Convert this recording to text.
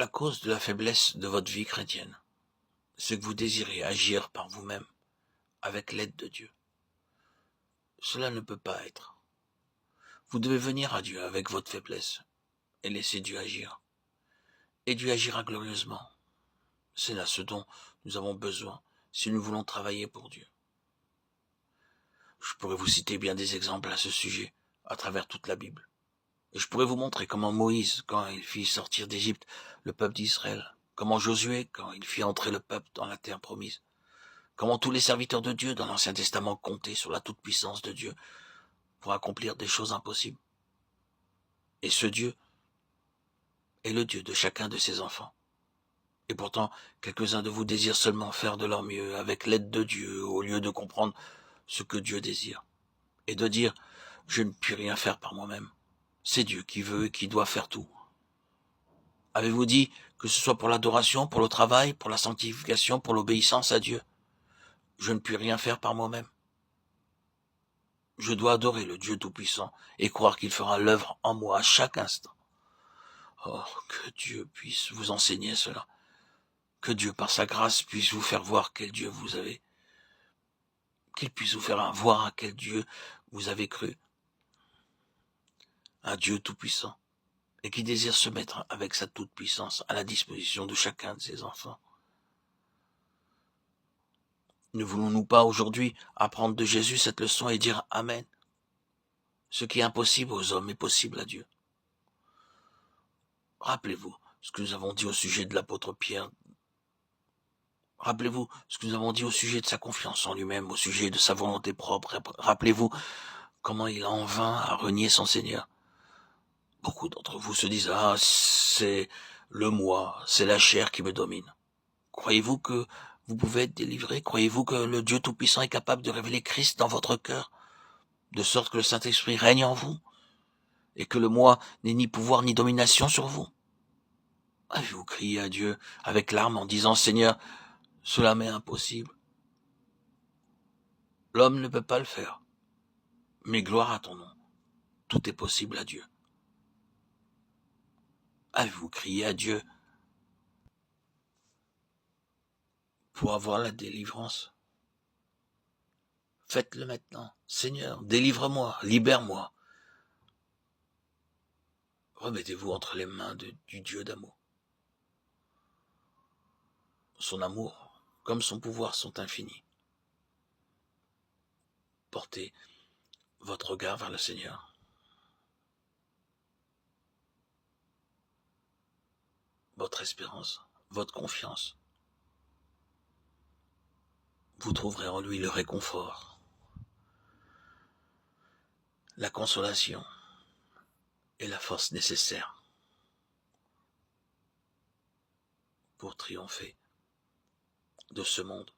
la cause de la faiblesse de votre vie chrétienne, c'est que vous désirez agir par vous-même avec l'aide de Dieu. Cela ne peut pas être. Vous devez venir à Dieu avec votre faiblesse et laisser Dieu agir. Et Dieu agira glorieusement. C'est là ce dont nous avons besoin si nous voulons travailler pour Dieu. Je pourrais vous citer bien des exemples à ce sujet à travers toute la Bible. Et je pourrais vous montrer comment Moïse, quand il fit sortir d'Égypte le peuple d'Israël, comment Josué, quand il fit entrer le peuple dans la terre promise, comment tous les serviteurs de Dieu dans l'Ancien Testament comptaient sur la toute-puissance de Dieu pour accomplir des choses impossibles. Et ce Dieu est le Dieu de chacun de ses enfants. Et pourtant, quelques-uns de vous désirent seulement faire de leur mieux avec l'aide de Dieu au lieu de comprendre ce que Dieu désire et de dire « je ne puis rien faire par moi-même ». C'est Dieu qui veut et qui doit faire tout. Avez-vous dit que ce soit pour l'adoration, pour le travail, pour la sanctification, pour l'obéissance à Dieu? Je ne puis rien faire par moi-même. Je dois adorer le Dieu Tout-Puissant et croire qu'il fera l'œuvre en moi à chaque instant. Oh, que Dieu puisse vous enseigner cela. Que Dieu, par sa grâce, puisse vous faire voir quel Dieu vous avez. Qu'il puisse vous faire voir à quel Dieu vous avez cru. Un Dieu Tout-Puissant. Et qui désire se mettre avec sa toute-puissance à la disposition de chacun de ses enfants. Ne voulons-nous pas aujourd'hui apprendre de Jésus cette leçon et dire Amen? Ce qui est impossible aux hommes est possible à Dieu. Rappelez-vous ce que nous avons dit au sujet de l'apôtre Pierre. Rappelez-vous ce que nous avons dit au sujet de sa confiance en lui-même, au sujet de sa volonté propre. Rappelez-vous comment il en vint à renier son Seigneur. Beaucoup d'entre vous se disent « Ah, c'est le moi, c'est la chair qui me domine ». Croyez-vous que vous pouvez être délivré? Croyez-vous que le Dieu Tout-Puissant est capable de révéler Christ dans votre cœur, de sorte que le Saint-Esprit règne en vous, et que le moi n'ait ni pouvoir ni domination sur vous? Avez-vous crié à Dieu avec larmes en disant « Seigneur, cela m'est impossible. L'homme ne peut pas le faire. Mais gloire à ton nom. Tout est possible à Dieu. » Avez-vous crié à Dieu pour avoir la délivrance? Faites-le maintenant. Seigneur, délivre-moi, libère-moi. Remettez-vous entre les mains du Dieu d'amour. Son amour, comme son pouvoir, sont infinis. Portez votre regard vers le Seigneur. Votre espérance, votre confiance. Vous trouverez en lui le réconfort, la consolation et la force nécessaire pour triompher de ce monde